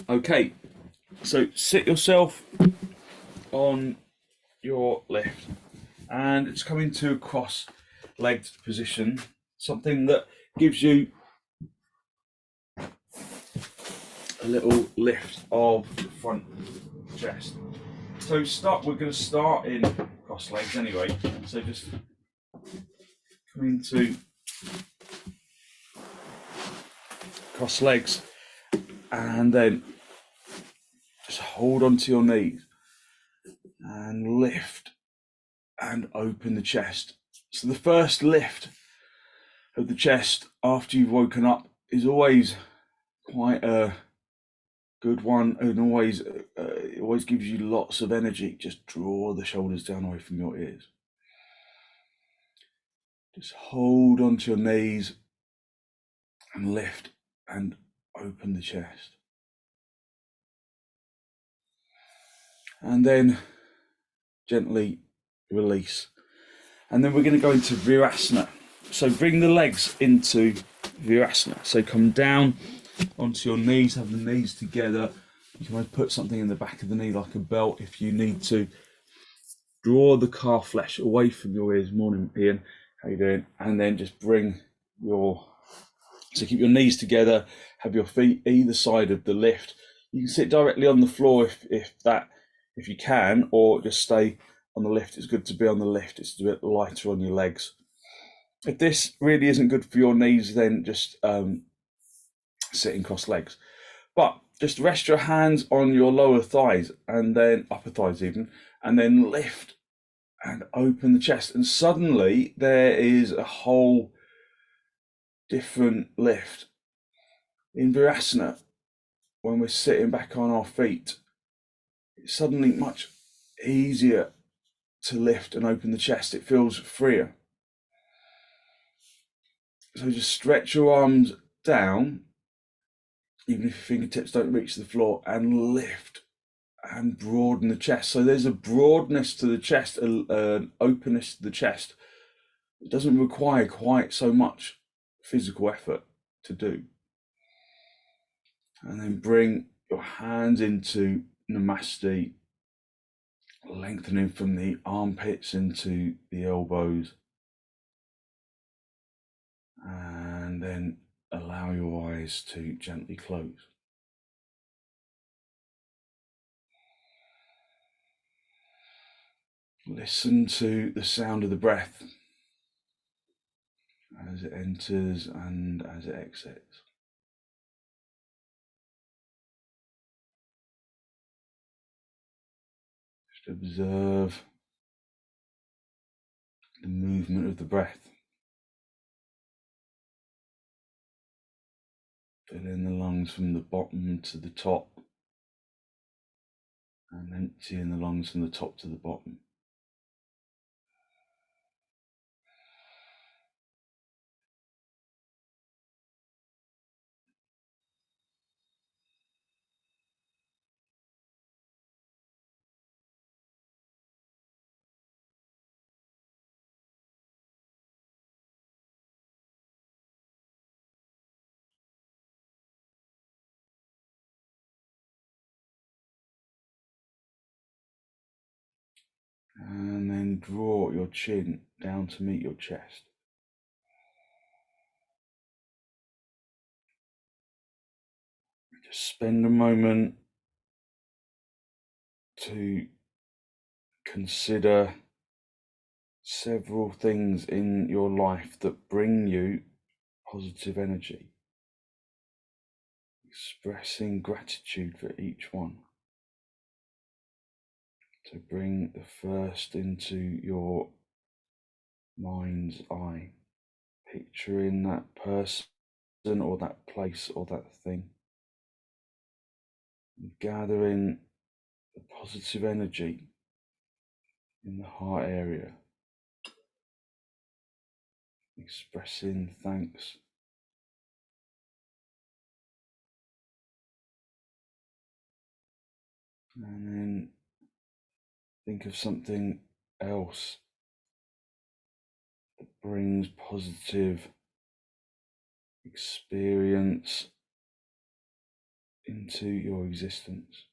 Okay, so sit yourself on your lift and it's coming to a cross-legged position, something that gives you a little lift of the front chest. So we're going to start in cross legs anyway, so just come into cross legs and then just hold onto your knees and lift and open the chest. So the first lift of the chest after you've woken up is always quite a good one, and it always gives you lots of energy. Just draw the shoulders down away from your ears. Just hold onto your knees and lift and open the chest. And then gently release. And then we're going to go into virasana. So bring the legs into virasana. So come down onto your knees, have the knees together. You can put something in the back of the knee like a belt if you need to. Draw the calf flesh away from your ears. Morning, Ian. How you doing? And then just keep your knees together, have your feet either side of the lift. You can sit directly on the floor if you can, or just stay on the lift. It's good to be on the lift. It's a bit lighter on your legs. If this really isn't good for your knees, then just sit in cross legs. But just rest your hands on your lower thighs and then upper thighs even, and then lift and open the chest. And suddenly there is a whole different lift. In virasana, when we're sitting back on our feet, it's suddenly much easier to lift and open the chest. It feels freer. So just stretch your arms down, even if your fingertips don't reach the floor, and lift and broaden the chest. So there's a broadness to the chest, an openness to the chest. It doesn't require quite so much physical effort to do. And then bring your hands into Namaste, lengthening from the armpits into the elbows. And then allow your eyes to gently close. Listen to the sound of the breath as it enters and as it exits. Just observe the movement of the breath. Fill in the lungs from the bottom to the top and emptying the lungs from the top to the bottom. And then draw your chin down to meet your chest. Just spend a moment to consider several things in your life that bring you positive energy. Expressing gratitude for each one. So bring the first into your mind's eye, picturing that person or that place or that thing, and gathering the positive energy in the heart area, expressing thanks. And then think of something else that brings positive experience into your existence.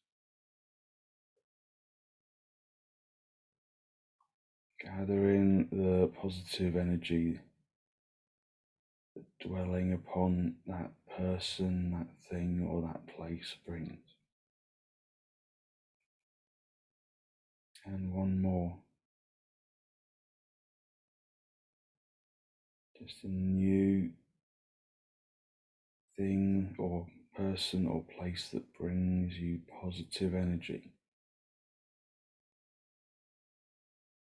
Gathering the positive energy, dwelling upon that person, that thing, or that place brings. And one more. Just a new thing or person or place that brings you positive energy,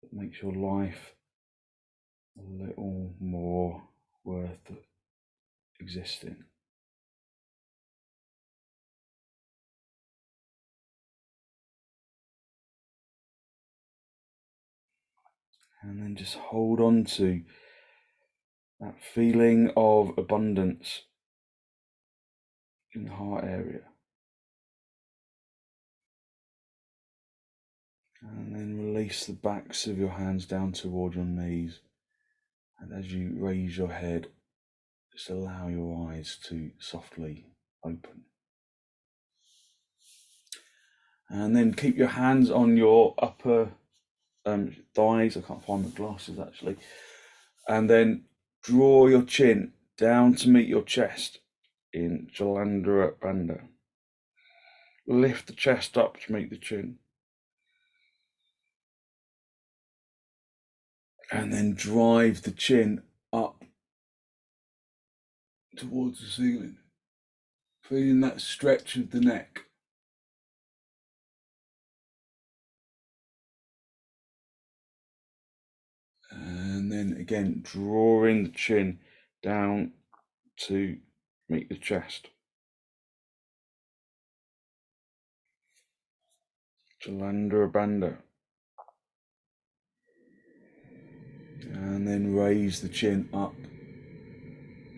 that makes your life a little more worth existing. And then just hold on to that feeling of abundance in the heart area. And then release the backs of your hands down toward your knees. And as you raise your head, just allow your eyes to softly open. And then keep your hands on your upper thighs. I can't find my glasses actually. And then draw your chin down to meet your chest in Jalandhara Bandha. Lift the chest up to meet the chin. And then drive the chin up towards the ceiling. Feeling that stretch of the neck. And then again, drawing the chin down to meet the chest. Jalandhara Bandha. And then raise the chin up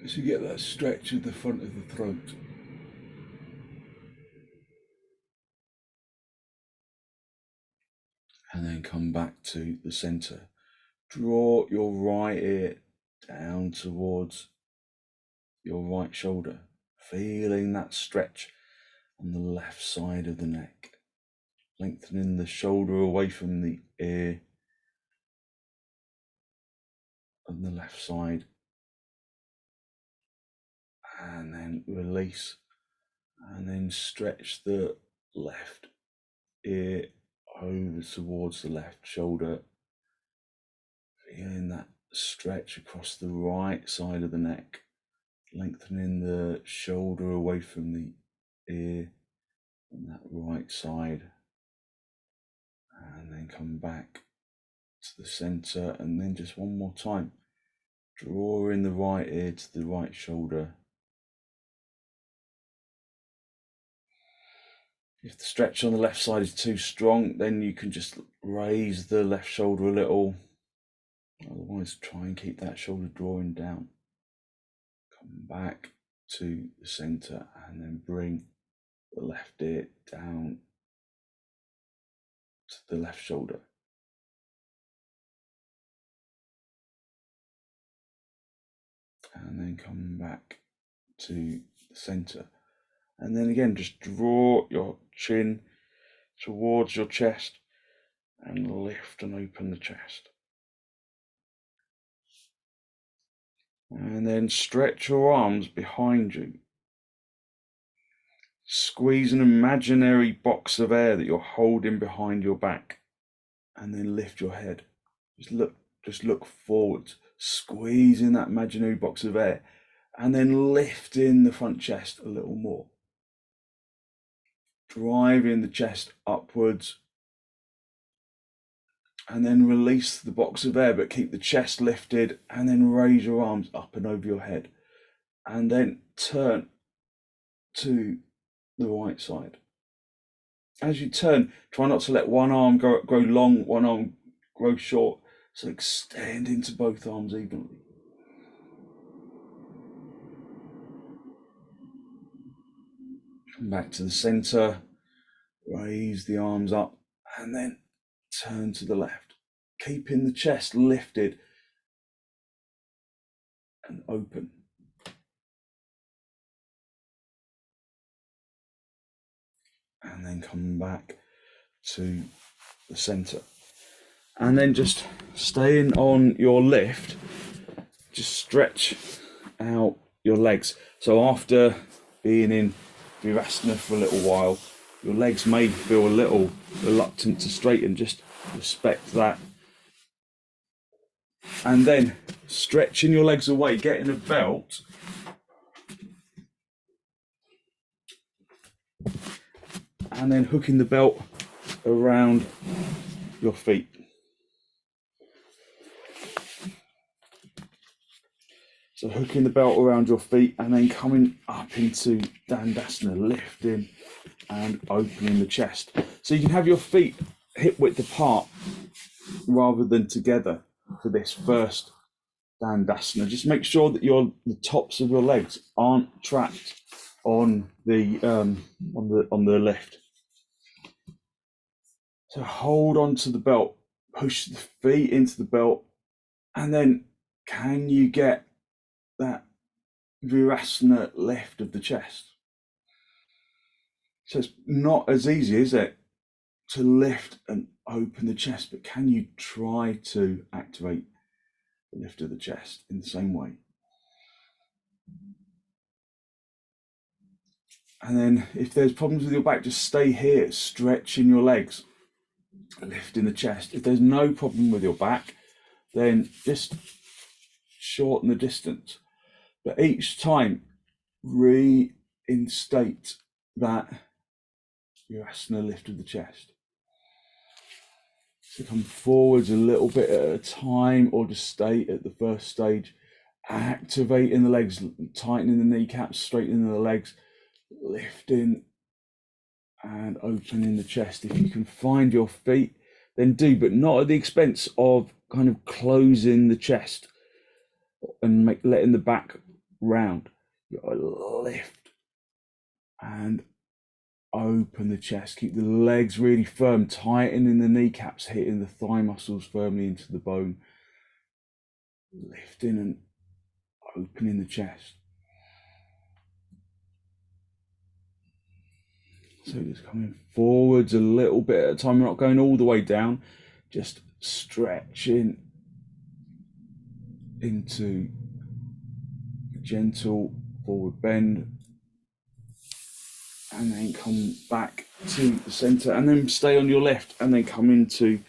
as you get that stretch at the front of the throat. And then come back to the center. Draw your right ear down towards your right shoulder, feeling that stretch on the left side of the neck, lengthening the shoulder away from the ear on the left side, and then release, and then stretch the left ear over towards the left shoulder, feeling that stretch across the right side of the neck, lengthening the shoulder away from the ear on that right side, and then come back to the center, and then just one more time, drawing the right ear to the right shoulder. If the stretch on the left side is too strong, then you can just raise the left shoulder a little. Otherwise, try and keep that shoulder drawing down. Come back to the center and then bring the left ear down to the left shoulder. And then come back to the center. And then again, just draw your chin towards your chest and lift and open the chest. And then stretch your arms behind you. Squeeze an imaginary box of air that you're holding behind your back, and then lift your head. Just look forwards, squeezing that imaginary box of air, and then lifting the front chest a little more. Driving the chest upwards, and then release the box of air, but keep the chest lifted, and then raise your arms up and over your head, and then turn to the right side. As you turn, try not to let one arm grow long, one arm grow short, so extend into both arms evenly. Come back to the center, raise the arms up, and then turn to the left, keeping the chest lifted and open. and then come back to the center. And then just staying on your lift, just stretch out your legs. So after being in Virasana for a little while, your legs may feel a little reluctant to straighten. Just respect that. And then stretching your legs away, getting a belt, and then hooking the belt around your feet. So hooking the belt around your feet and then coming up into Dandasana, lifting and opening the chest. So you can have your feet hip width apart rather than together for this first Dandasana. Just make sure that the tops of your legs aren't trapped on the lift. So hold on to the belt, push the feet into the belt, and then can you get that Virasana lift of the chest? So it's not as easy, is it, to lift and open the chest, but can you try to activate the lift of the chest in the same way? And then if there's problems with your back, just stay here, stretching your legs, lifting the chest. If there's no problem with your back, then just shorten the distance. But each time, reinstate that Virasana lift of the chest. So come forwards a little bit at a time, or just stay at the first stage, activating the legs, tightening the kneecaps, straightening the legs, lifting and opening the chest. If you can find your feet, then do, but not at the expense of kind of closing the chest and letting the back round. You gotta lift and open the chest. Keep the legs really firm, tightening the kneecaps, hitting the thigh muscles firmly into the bone, lifting and opening the chest. So just coming forwards a little bit at a time. We're not going all the way down, just stretching into a gentle forward bend, and then come back to the center, and then stay on your left, and then come into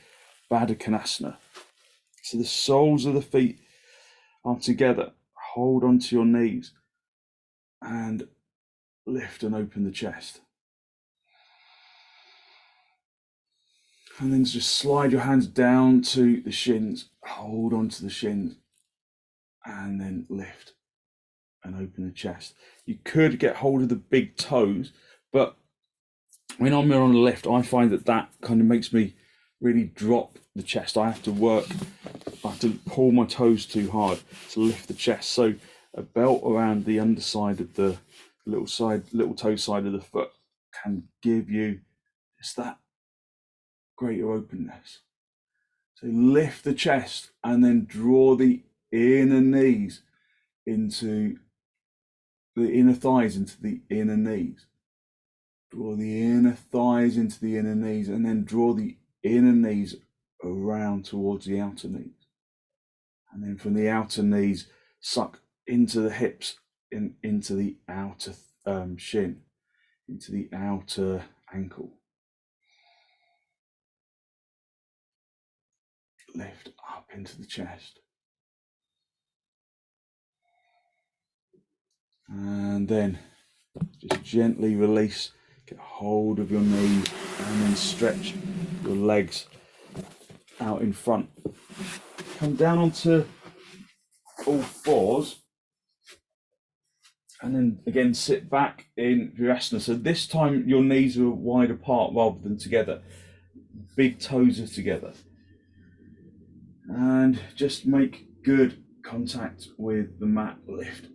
baddangulysasana. So the soles of the feet are together. Hold onto your knees and lift and open the chest. And then just slide your hands down to the shins, hold onto the shins, and then lift and open the chest. You could get hold of the big toes, but when I'm on the lift, I find that kind of makes me really drop the chest. I have to pull my toes too hard to lift the chest. So a belt around the underside of the little toe side of the foot can give you just that greater openness. So lift the chest and then draw the inner knees into the inner thighs into the inner knees. Draw the inner thighs into the inner knees, and then draw the inner knees around towards the outer knees. And then from the outer knees, suck into the hips, into the outer shin, into the outer ankle. Lift up into the chest. And then just gently release, get hold of your knees, and then stretch your legs out in front. Come down onto all fours, and then again sit back in Virasana. So this time your knees are wide apart rather than together. Big toes are together. And just make good contact with the mat. Lift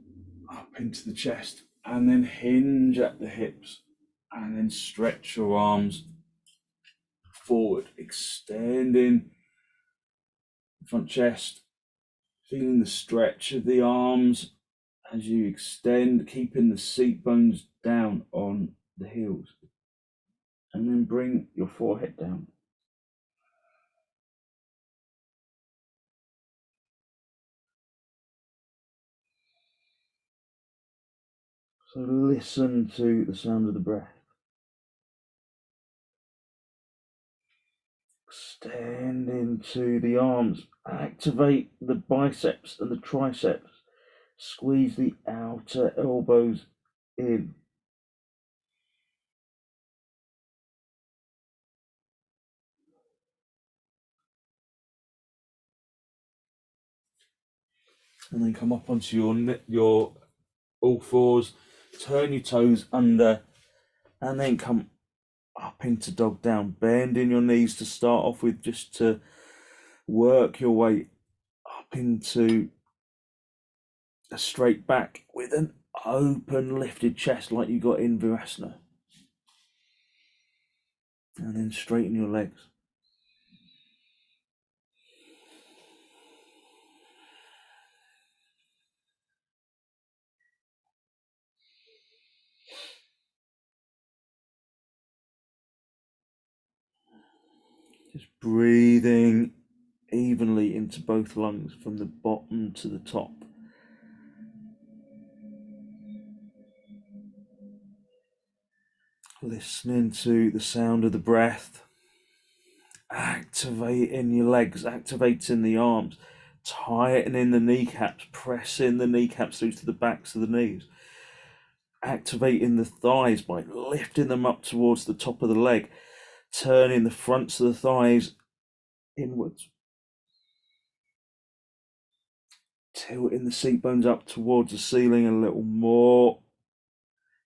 up into the chest, and then hinge at the hips, and then stretch your arms forward, extending the front chest, feeling the stretch of the arms as you extend, keeping the seat bones down on the heels. and then bring your forehead down. So listen to the sound of the breath. Extend into the arms. Activate the biceps and the triceps. Squeeze the outer elbows in. And then come up onto your all fours. Turn your toes under, and then come up into dog down. Bend in your knees to start off with, just to work your way up into a straight back with an open lifted chest like you got in Virasana. And then straighten your legs. Just breathing evenly into both lungs from the bottom to the top. Listening to the sound of the breath. Activating your legs, activating the arms, tightening the kneecaps, pressing the kneecaps through to the backs of the knees. Activating the thighs by lifting them up towards the top of the leg, turning the fronts of the thighs inwards. Tilting the seat bones up towards the ceiling a little more.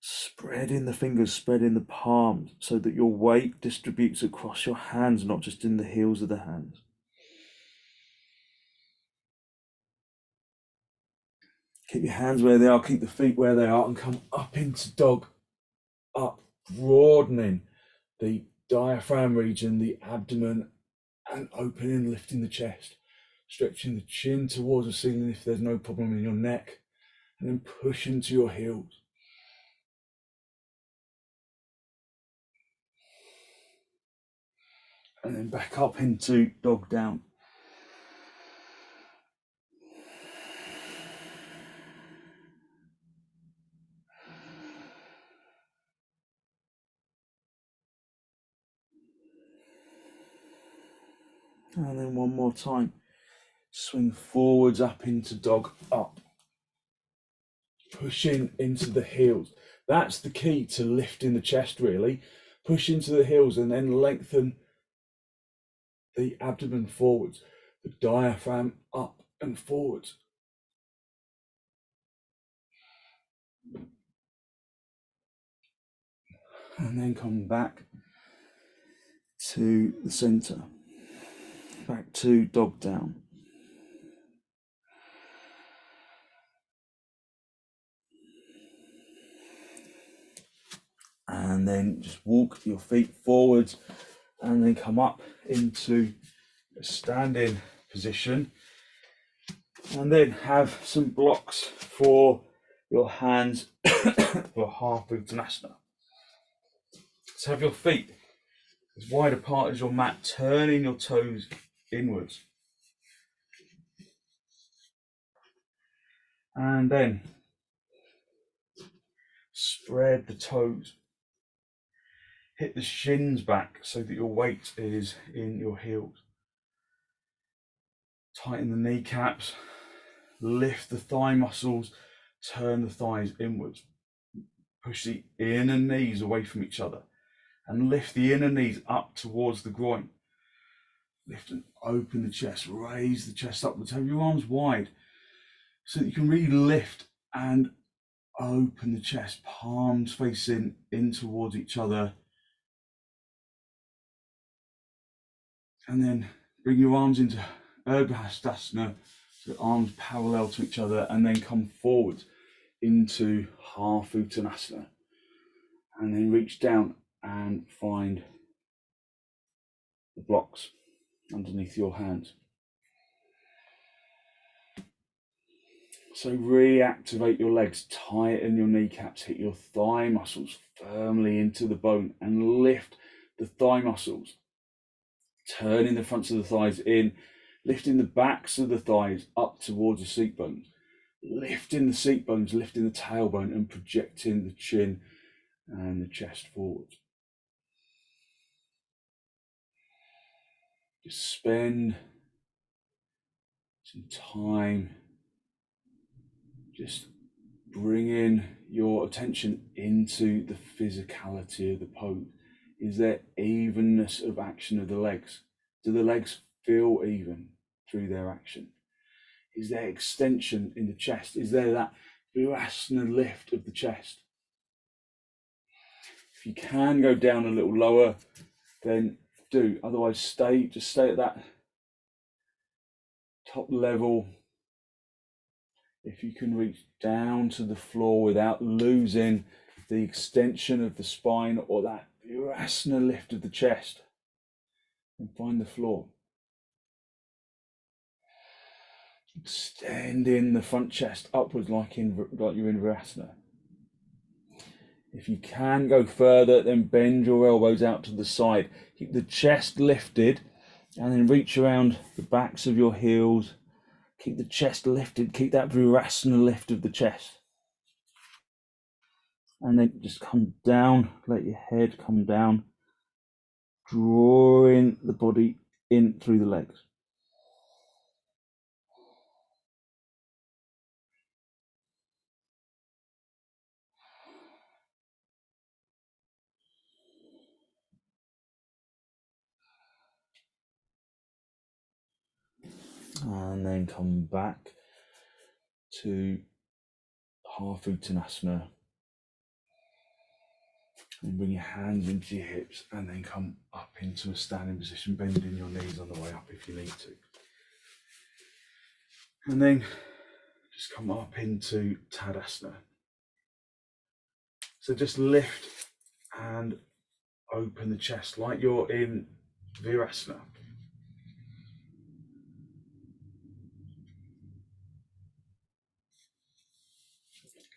Spreading the fingers, spreading the palms so that your weight distributes across your hands, not just in the heels of the hands. Keep your hands where they are, keep the feet where they are, and come up into dog, up, broadening the diaphragm region, the abdomen, and opening, lifting the chest, stretching the chin towards the ceiling if there's no problem in your neck, and then push into your heels. And then back up into dog down. And then one more time. Swing forwards up into dog up. Pushing into the heels. That's the key to lifting the chest, really. Push into the heels and then lengthen the abdomen forwards, the diaphragm up and forwards. And then come back to the center. Back to dog down. And then just walk your feet forwards and then come up into a standing position. And then have some blocks for your hands for half uttanasana. So have your feet as wide apart as your mat, turning your toes inwards. And then spread the toes. Hit the shins back so that your weight is in your heels. Tighten the kneecaps, lift the thigh muscles, turn the thighs inwards. Push the inner knees away from each other and lift the inner knees up towards the groin. Lift and open the chest, raise the chest upwards, have your arms wide so that you can really lift and open the chest, palms facing in towards each other. And then bring your arms into advisable, so arms parallel to each other, and then come forward into half uttanasana. And then reach down and find the blocks underneath your hands. So reactivate your legs, tighten your kneecaps, hit your thigh muscles firmly into the bone and lift the thigh muscles. Turning the fronts of the thighs in, lifting the backs of the thighs up towards the seat bones, lifting the seat bones, lifting the tailbone and projecting the chin and the chest forward. Just spend some time just bringing your attention into the physicality of the pose. Is there evenness of action of the legs? Do the legs feel even through their action? Is there extension in the chest? Is there that virasana lift of the chest? If you can go down a little lower, then do. Otherwise, just stay at that top level. If you can reach down to the floor without losing the extension of the spine or that virasana lift of the chest, and find the floor. Extending the front chest upwards like you're in virasana. If you can go further, then bend your elbows out to the side. Keep the chest lifted and then reach around the backs of your heels. Keep the chest lifted, keep that virasana lift of the chest. And then just come down, let your head come down, drawing the body in through the legs. And then come back to half uttanasana. And bring your hands into your hips and then come up into a standing position, bending your knees on the way up if you need to. And then just come up into tadasana. So just lift and open the chest like you're in virasana.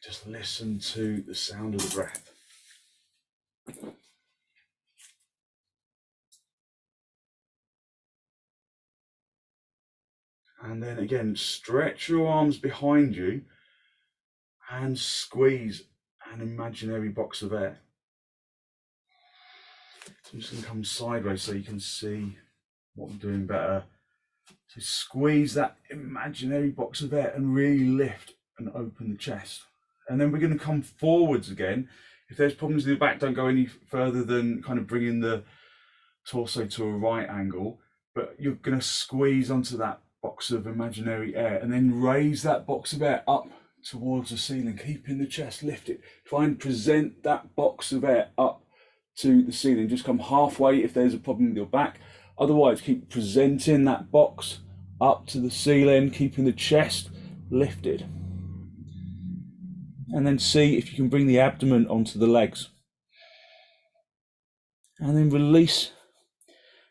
Just listen to the sound of the breath. And then again, stretch your arms behind you and squeeze an imaginary box of air. So I'm just going to come sideways so you can see what I'm doing better. So squeeze that imaginary box of air and really lift and open the chest. And then we're going to come forwards again. If there's problems with the back, don't go any further than kind of bringing the torso to a right angle, but you're going to squeeze onto that box of imaginary air and then raise that box of air up towards the ceiling, keeping the chest lifted. Try and present that box of air up to the ceiling. Just come halfway if there's a problem with your back. Otherwise, keep presenting that box up to the ceiling, keeping the chest lifted. And then see if you can bring the abdomen onto the legs. And then release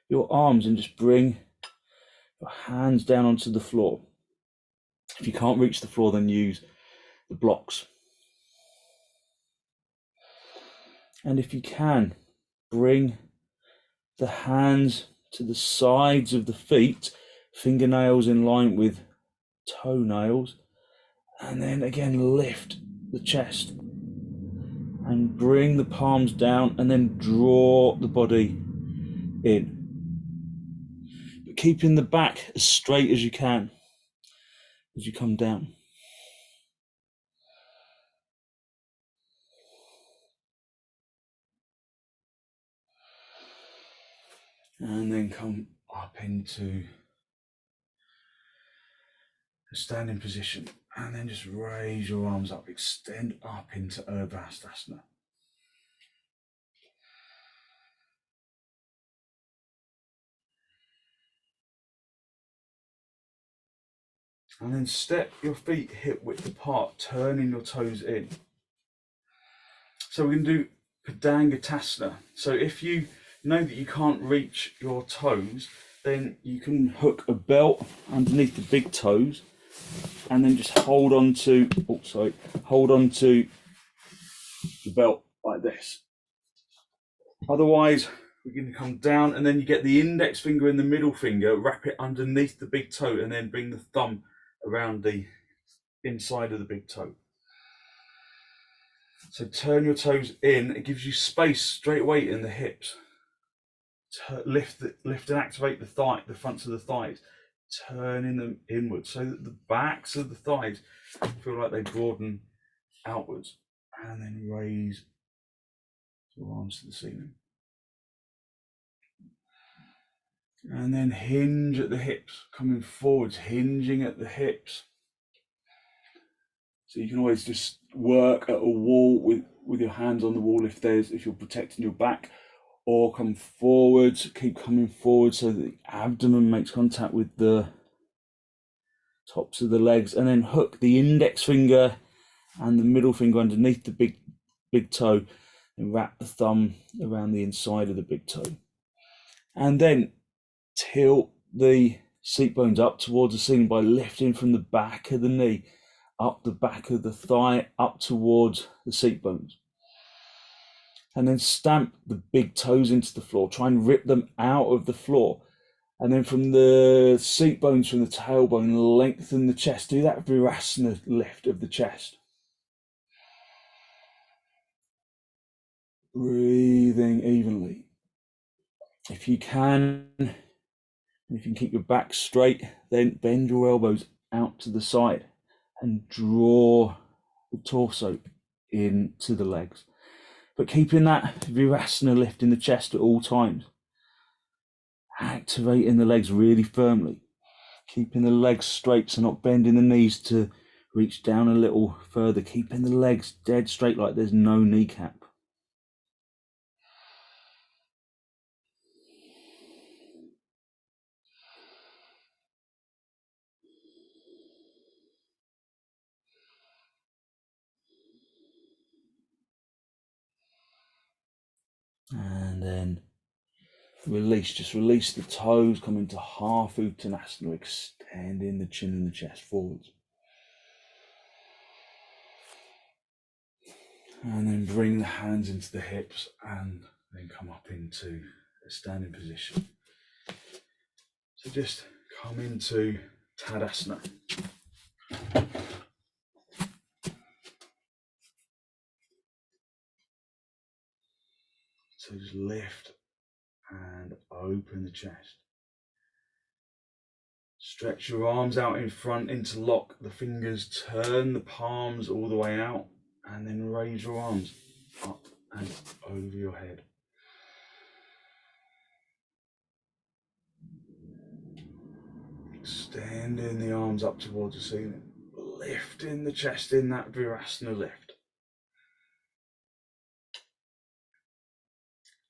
your arms and just bring your hands down onto the floor. If you can't reach the floor, then use the blocks. And if you can, bring the hands to the sides of the feet, fingernails in line with toenails, and then again lift the chest and bring the palms down and then draw the body in. But keeping the back as straight as you can as you come down. And then come up into a standing position and then just raise your arms up, extend up into advisable. And then step your feet hip width apart, turning your toes in. So we're going to do padangusthasana. So if you know that you can't reach your toes, then you can hook a belt underneath the big toes and then just hold on to, hold on to the belt like this. Otherwise, we're going to come down, and then you get the index finger and the middle finger, wrap it underneath the big toe, and then bring the thumb around the inside of the big toe. So turn your toes in. It gives you space straight away in the hips. Lift and activate the thigh, the fronts of the thighs, turning them inwards so that the backs of the thighs feel like they broaden outwards, and then raise your arms to the ceiling. And then hinge at the hips, coming forwards, hinging at the hips. So you can always just work at a wall with your hands on the wall if you're protecting your back, or come forward, keep coming forward so that the abdomen makes contact with the tops of the legs, and then hook the index finger and the middle finger underneath the big toe and wrap the thumb around the inside of the big toe. And then tilt the seat bones up towards the ceiling by lifting from the back of the knee, up the back of the thigh, up towards the seat bones. And then stamp the big toes into the floor. Try and rip them out of the floor. And then from the seat bones, from the tailbone, lengthen the chest. Do that virasana lift of the chest. Breathing evenly. If you can keep your back straight, then bend your elbows out to the side and draw the torso into the legs. But keeping that virasana lift in the chest at all times. Activating the legs really firmly. Keeping the legs straight, so not bending the knees to reach down a little further. Keeping the legs dead straight like there's no kneecap. And then release, just release the toes, come into half uttanasana, extending the chin and the chest forwards. And then bring the hands into the hips and then come up into a standing position. So just come into tadasana. So just lift and open the chest. Stretch your arms out in front, interlock the fingers, turn the palms all the way out, and then raise your arms up and over your head. Extending the arms up towards the ceiling, lifting the chest in that virasana lift.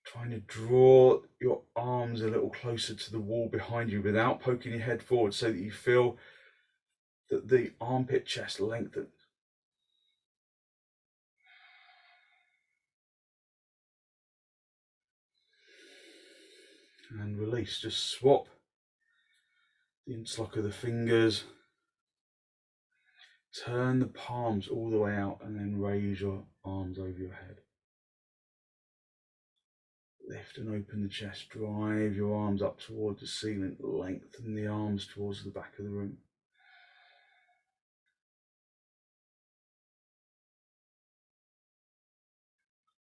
Trying to draw your arms a little closer to the wall behind you without poking your head forward, so that you feel that the armpit chest lengthens. And release, just swap the interlock of the fingers, turn the palms all the way out, and then raise your arms over your head. Lift and open the chest, drive your arms up towards the ceiling, lengthen the arms towards the back of the room.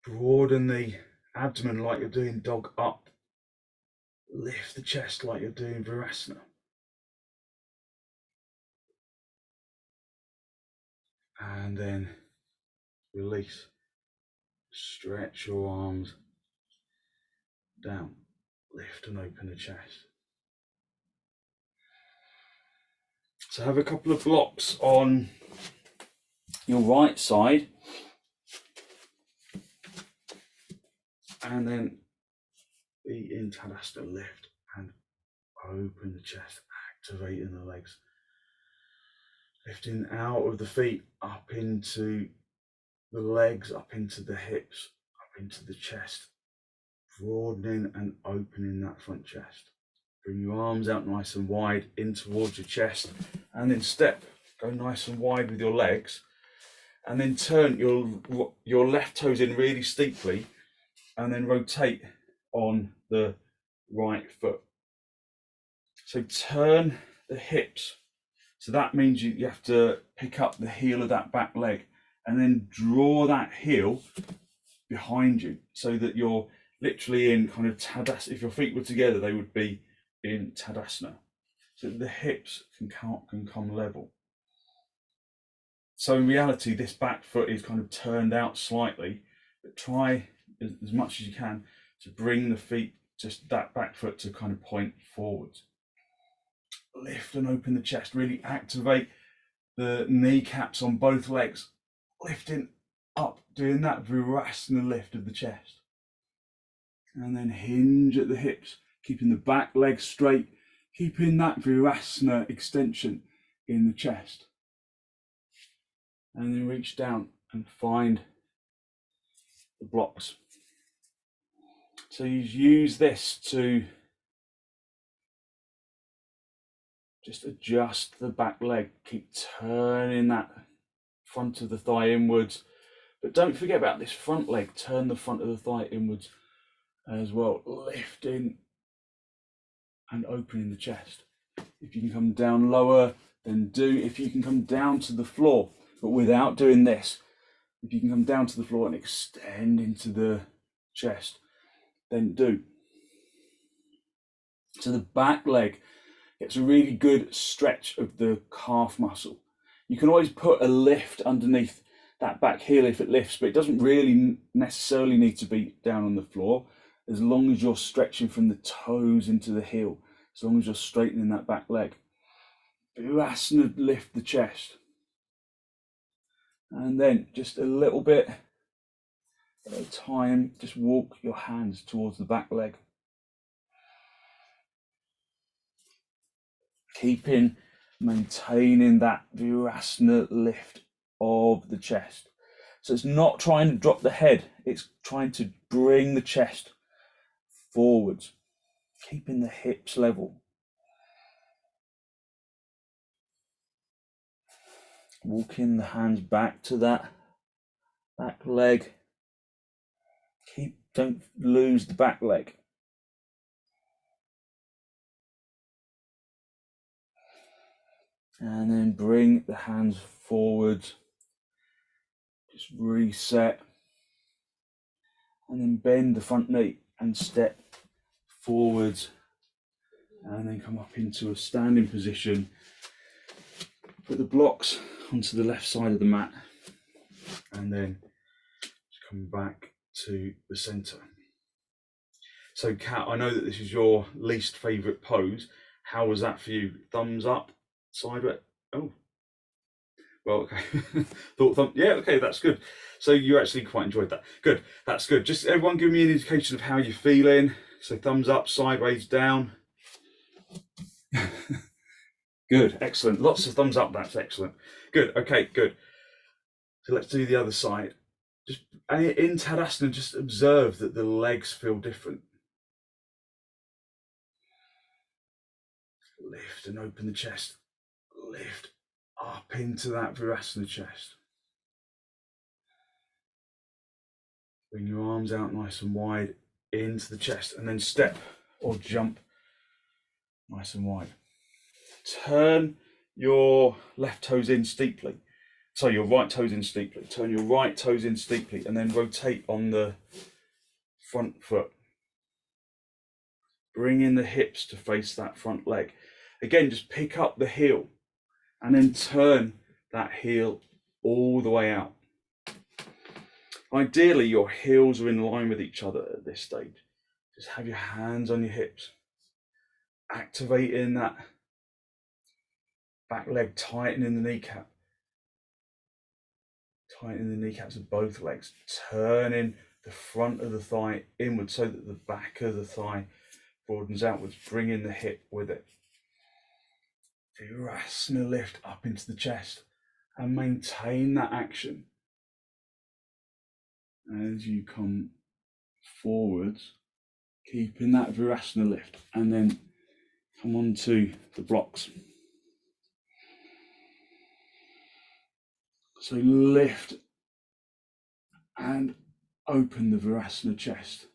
Broaden the abdomen like you're doing dog up. Lift the chest like you're doing virasana. And then release. Stretch your arms down. Lift and open the chest. So have a couple of blocks on your right side, and then be in tadasana, lift and open the chest, activating the legs. Lifting out of the feet, up into the legs, up into the hips, up into the chest, broadening and opening that front chest. Bring your arms out nice and wide in towards your chest, and then step. Go nice and wide with your legs, and then turn your left toes in really steeply, and then rotate on the right foot. So turn the hips. So that means you have to pick up the heel of that back leg and then draw that heel behind you so that you're literally in kind of tadasana. If your feet were together, they would be in tadasana. So the hips can come level. So in reality, this back foot is kind of turned out slightly, but try as much as you can to bring the feet, just that back foot to kind of point forwards. Lift and open the chest, really activate the kneecaps on both legs, lifting up, doing that virasana lift of the chest. And then hinge at the hips, keeping the back leg straight, keeping that virasana extension in the chest. And then reach down and find the blocks. So you use this to just adjust the back leg, keep turning that front of the thigh inwards, but don't forget about this front leg. Turn the front of the thigh inwards as well, lifting and opening the chest. If you can come down lower, then do. If you can come down to the floor, but without doing this, if you can come down to the floor and extend into the chest, then do. So the back leg gets a really good stretch of the calf muscle. You can always put a lift underneath that back heel if it lifts, but it doesn't really necessarily need to be down on the floor, as long as you're stretching from the toes into the heel, as long as you're straightening that back leg. Virasana, lift the chest. And then just a little bit at a time, just walk your hands towards the back leg. Maintaining that virasana lift of the chest. So it's not trying to drop the head, it's trying to bring the chest forwards, keeping the hips level. Walking the hands back to that back leg. Don't lose the back leg. And then bring the hands forward. Just reset. And then bend the front knee and step forwards. And then come up into a standing position. Put the blocks onto the left side of the mat. And then just come back to the center. So Kat, I know that this is your least favorite pose. How was that for you? Thumbs up, sideways? Oh, well, okay. Yeah, okay, that's good. So you actually quite enjoyed that. Good, that's good. Just everyone give me an indication of how you're feeling. So thumbs up, sideways, down. Good, excellent. Lots of thumbs up, that's excellent. Good, okay, good. So let's do the other side. Just in Tadasana, just observe that the legs feel different. Lift and open the chest. Lift up into that virasana chest. Bring your arms out nice and wide into the chest, and then step or jump nice and wide. Turn your left toes in steeply. So your right toes in steeply. Turn your right toes in steeply, and then rotate on the front foot. Bring in the hips to face that front leg. Again, just pick up the heel and then turn that heel all the way out. Ideally, your heels are in line with each other at this stage. Just have your hands on your hips. Activating that back leg, tightening the kneecap. Tightening the kneecaps of both legs. Turning the front of the thigh inward so that the back of the thigh broadens outwards. Bringing the hip with it. Virasana lift up into the chest and maintain that action as you come forwards, keeping that virasana lift, and then come on to the blocks. So lift and open the Virasana chest.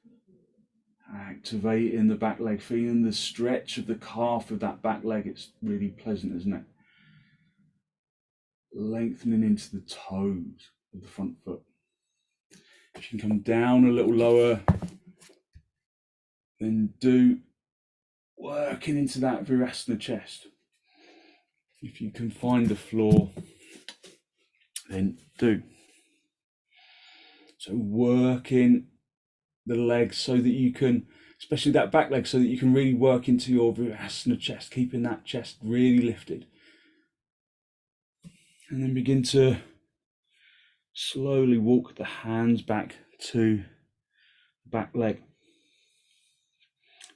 Activating the back leg, feeling the stretch of the calf of that back leg. It's really pleasant, isn't it? Lengthening into the toes of the front foot. If you can come down a little lower, then do working into that Virasana chest. If you can find the floor, then do. So working the legs so that you can, especially that back leg, so that you can really work into your Virasana chest, keeping that chest really lifted. And then begin to slowly walk the hands back to the back leg.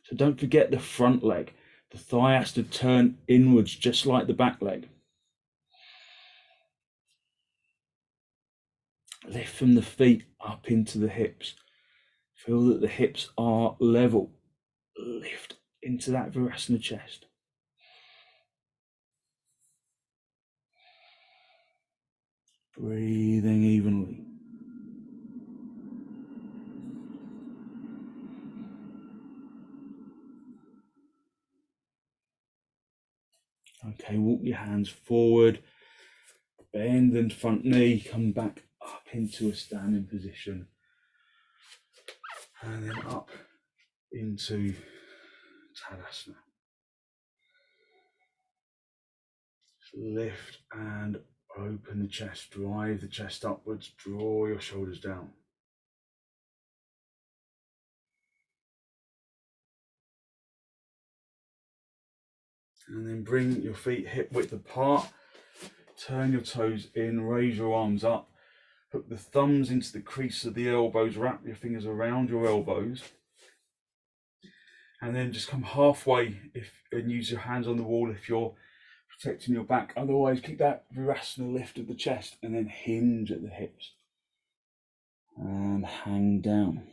So don't forget the front leg. The thigh has to turn inwards just like the back leg. Lift from the feet up into the hips. Feel that the hips are level. Lift into that Virasana chest. Breathing evenly. Okay, walk your hands forward. Bend the front knee. Come back up into a standing position. And then up into Tadasana. Lift and open the chest, drive the chest upwards, draw your shoulders down. And then bring your feet hip width apart, turn your toes in, raise your arms up, hook the thumbs into the crease of the elbows, wrap your fingers around your elbows, and then just come halfway and use your hands on the wall if you're protecting your back. Otherwise, keep that Virasana lift of the chest and then hinge at the hips and hang down.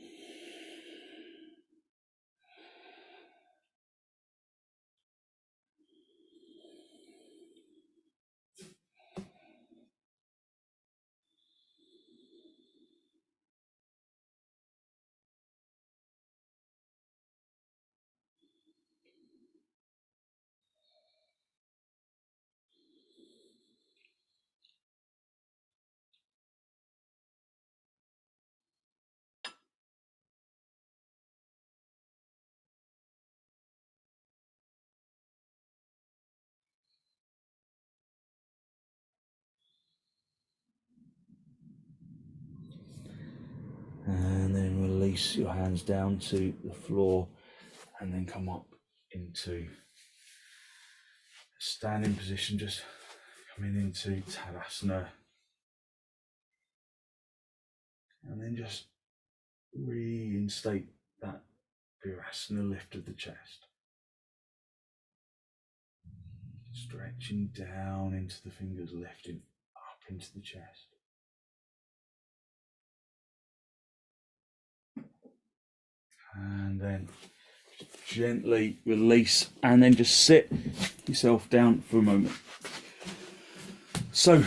And then release your hands down to the floor and then come up into a standing position, just coming into Tadasana. And then just reinstate that Virasana lift of the chest. Stretching down into the fingers, lifting up into the chest. And then gently release and then just sit yourself down for a moment. So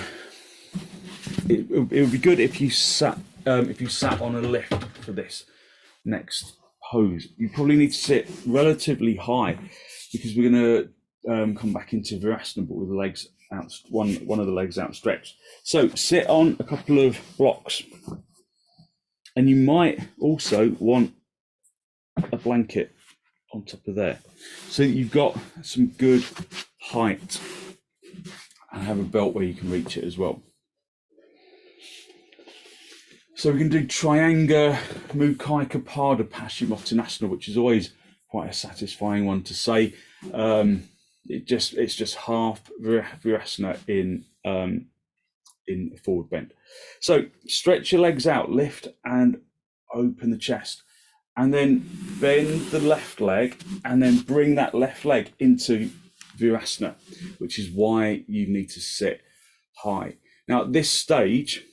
it would be good if you sat on a lift for this next pose. You probably need to sit relatively high because we're going to come back into Virasana but with the legs out, one of the legs outstretched. So sit on a couple of blocks, and you might also want a blanket on top of there so that you've got some good height and have a belt where you can reach it as well. So we can do trianga, mukhaikapada, paschimottanasana, which is always quite a satisfying one to say. It's just half Virasana in forward bend. So stretch your legs out, lift and open the chest, and then bend the left leg and then bring that left leg into Virasana, which is why you need to sit high. Now at this stage,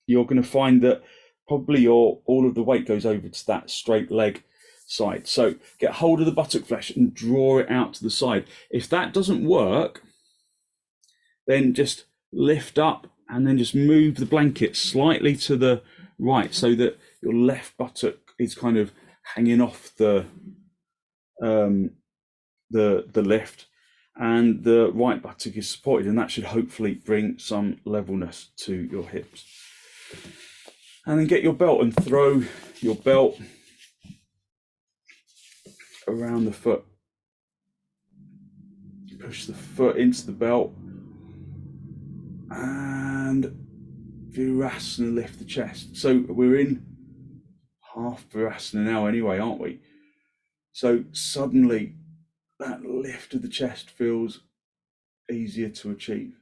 you're going to find that probably all of the weight goes over to that straight leg. side. So get hold of the buttock flesh and draw it out to the side. If that doesn't work, then just lift up and then just move the blanket slightly to the right so that your left buttock is kind of hanging off the lift, and the right buttock is supported, and that should hopefully bring some levelness to your hips. And then get your belt and throw your belt around the foot. Push the foot into the belt and virasana, lift the chest. So we're in half virasana now anyway, aren't we? So suddenly that lift of the chest feels easier to achieve.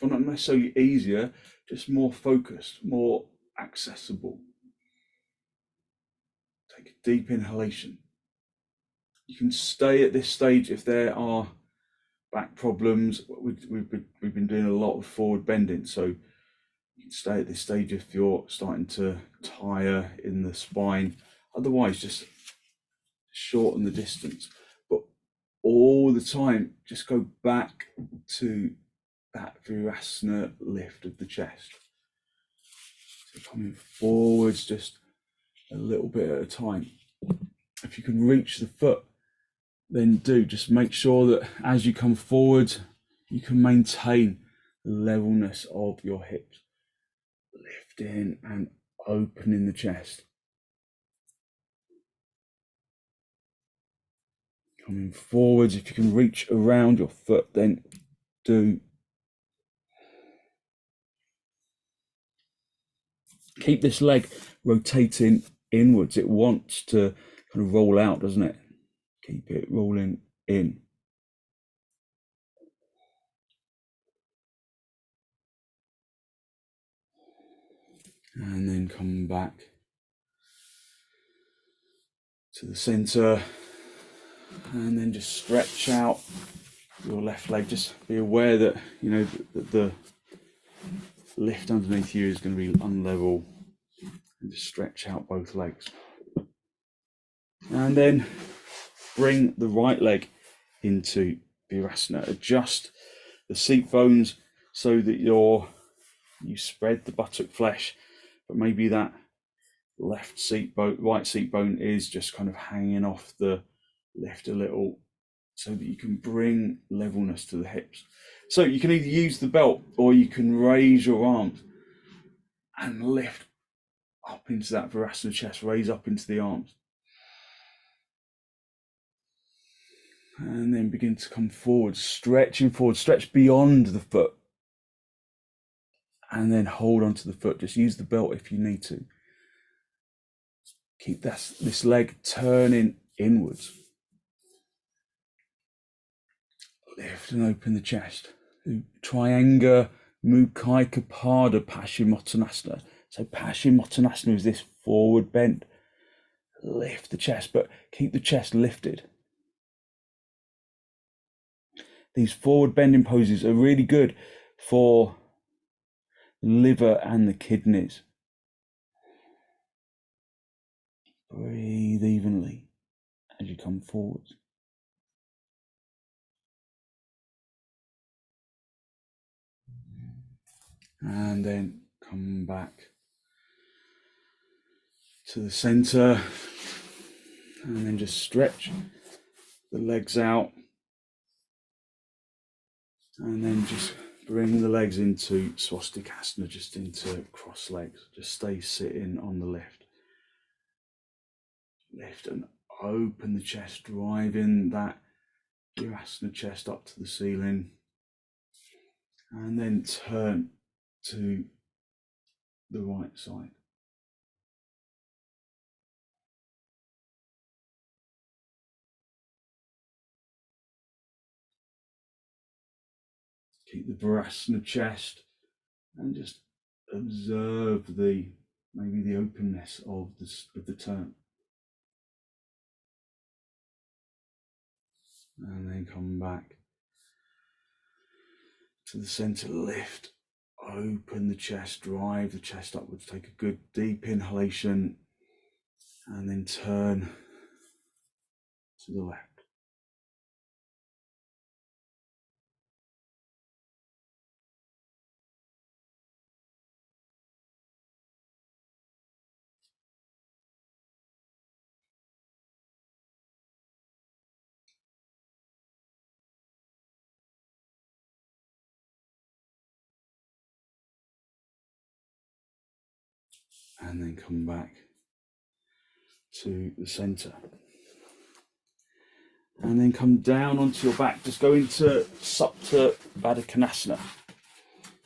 Well, not necessarily easier, just more focused, more accessible. Take a deep inhalation. You can stay at this stage if there are back problems. We've been doing a lot of forward bending, so you can stay at this stage if you're starting to tire in the spine. Otherwise, just shorten the distance. But all the time, just go back to that virasana lift of the chest. So coming forwards just a little bit at a time. If you can reach the foot, then do. Just make sure that as you come forward, you can maintain the levelness of your hips. Lifting and opening the chest. Coming forwards, if you can reach around your foot, then do. Keep this leg rotating inwards. It wants to kind of roll out, doesn't it? Keep it rolling in. And then come back to the center. And then just stretch out your left leg. Just be aware that, you know, the lift underneath you is going to be unlevel. And just stretch out both legs. And then bring the right leg into virasana. Adjust the seat bones so that you spread the buttock flesh, but maybe that left seat bone, right seat bone is just kind of hanging off the lift a little, so that you can bring levelness to the hips. So you can either use the belt or you can raise your arms and lift up into that virasana chest, raise up into the arms. And then begin to come forward, stretching forward, stretch beyond the foot. And then hold onto the foot. Just use the belt if you need to. Keep this leg turning inwards. Lift and open the chest. Trianga, mukhaikapada, paschimottanasana. So paschimottanasana is this forward bend. Lift the chest, but keep the chest lifted. These forward bending poses are really good for the liver and the kidneys. Breathe evenly as you come forward. And then come back to the center. And then just stretch the legs out. And then just bring the legs into swastikasana, just into cross legs. Just stay sitting on the lift. Lift and open the chest, driving that virasana chest up to the ceiling. And then turn to the right side. Keep the virasana chest and just observe maybe the openness of the turn. And then come back to the center, lift, open the chest, drive the chest upwards, take a good deep inhalation, and then turn to the left. And then come back to the center. And then come down onto your back. Just go into supta baddangulysasana.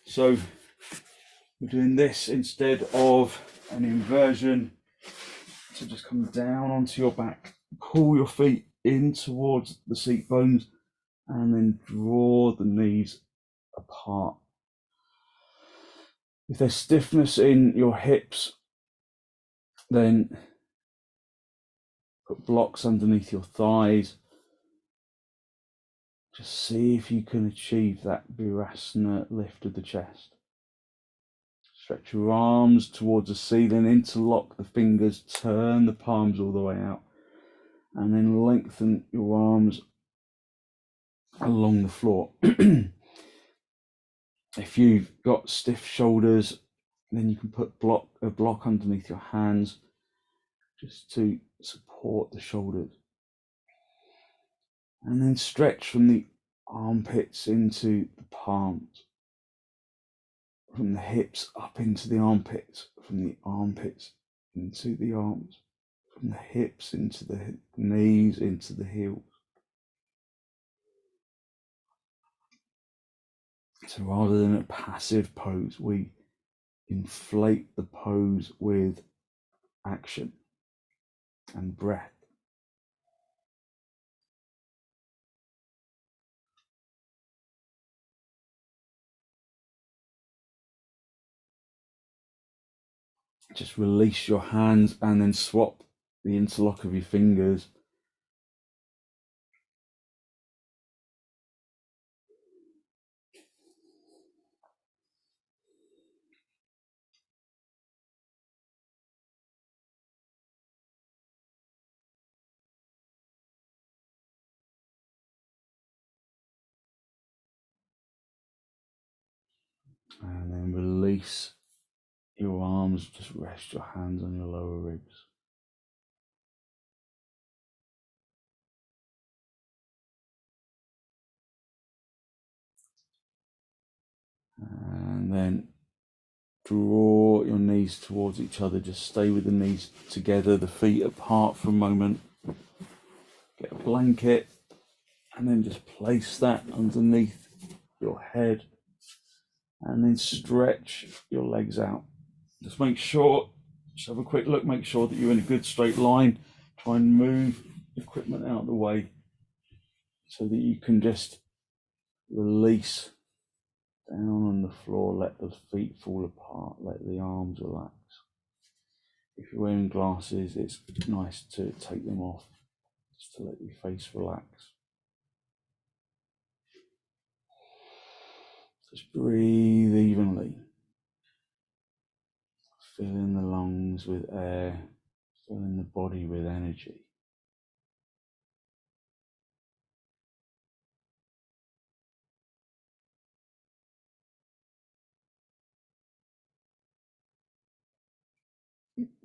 So we're doing this instead of an inversion. So just come down onto your back. Pull your feet in towards the seat bones and then draw the knees apart. If there's stiffness in your hips, then put blocks underneath your thighs. Just see if you can achieve that virasana lift of the chest. Stretch your arms towards the ceiling, interlock the fingers, turn the palms all the way out, and then lengthen your arms along the floor. If you've got stiff shoulders, then you can put a block underneath your hands just to support the shoulders. And then stretch from the armpits into the palms, from the hips up into the armpits, from the armpits into the arms, from the hips into the knees, into the heels. So rather than a passive pose, we inflate the pose with action and breath. Just release your hands and then swap the interlock of your fingers. And then release your arms, just rest your hands on your lower ribs. And then draw your knees towards each other. Just stay with the knees together, the feet apart for a moment. Get a blanket and then just place that underneath your head and then stretch your legs out. Just make sure, just have a quick look, make sure that you're in a good straight line. Try and move equipment out of the way so that you can just release down on the floor, let the feet fall apart, let the arms relax. If you're wearing glasses, it's nice to take them off, just to let your face relax. Just breathe evenly. Filling the lungs with air, filling the body with energy.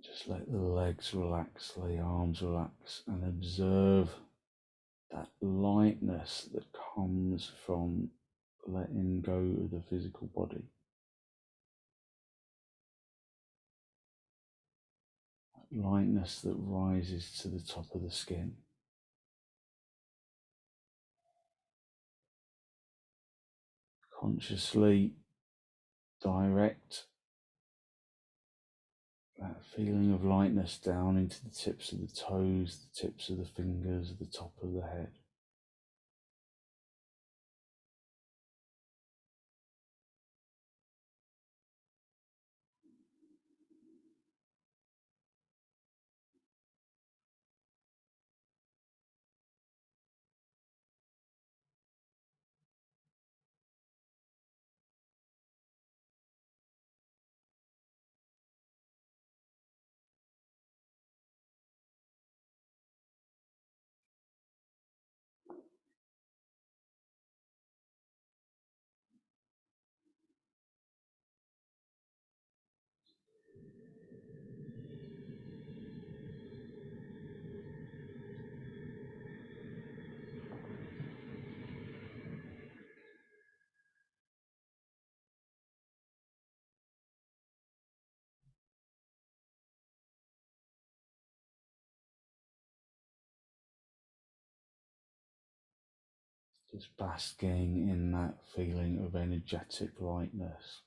Just let the legs relax, the arms relax, and observe that lightness that comes from letting go of the physical body. That lightness that rises to the top of the skin. Consciously direct that feeling of lightness down into the tips of the toes, the tips of the fingers, the top of the head. Just basking in that feeling of energetic lightness.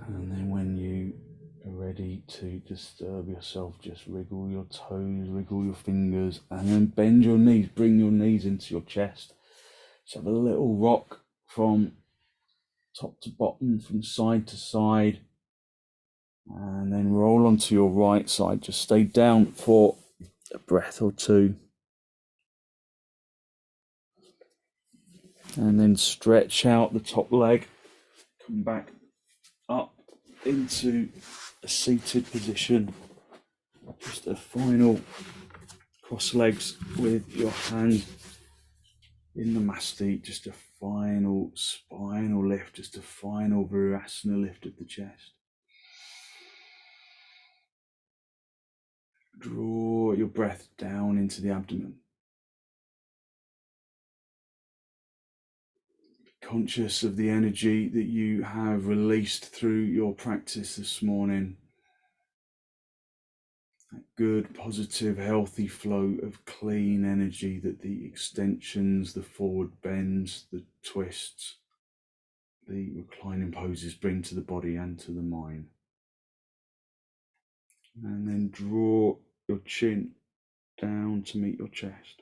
And then when you are ready to disturb yourself, just wriggle your toes, wriggle your fingers, and then bend your knees, bring your knees into your chest. Just have a little rock from top to bottom, from side to side, and then roll onto your right side. Just stay down for a breath or two. And then stretch out the top leg, come back up into a seated position. Just a final cross legs with your hand in the masti, just a final spinal lift, just a final virasana lift of the chest. Draw your breath down into the abdomen. Conscious of the energy that you have released through your practice this morning. That good, positive, healthy flow of clean energy that the extensions, the forward bends, the twists, the reclining poses bring to the body and to the mind. And then draw your chin down to meet your chest.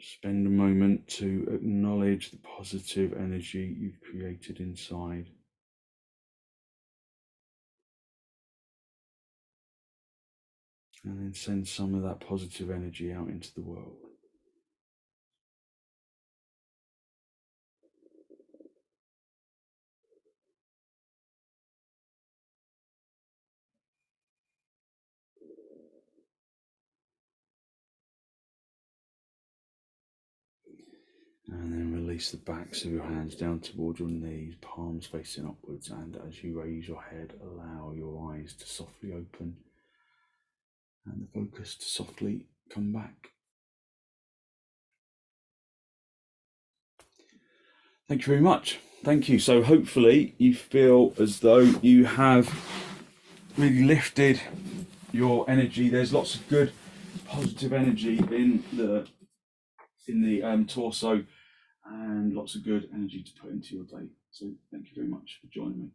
Spend a moment to acknowledge the positive energy you've created inside. And then send some of that positive energy out into the world. And then release the backs of your hands down towards your knees, palms facing upwards. And as you raise your head, allow your eyes to softly open and the focus to softly come back. Thank you very much. Thank you. So hopefully you feel as though you have really lifted your energy. There's lots of good positive energy in the torso, and lots of good energy to put into your day. So thank you very much for joining me.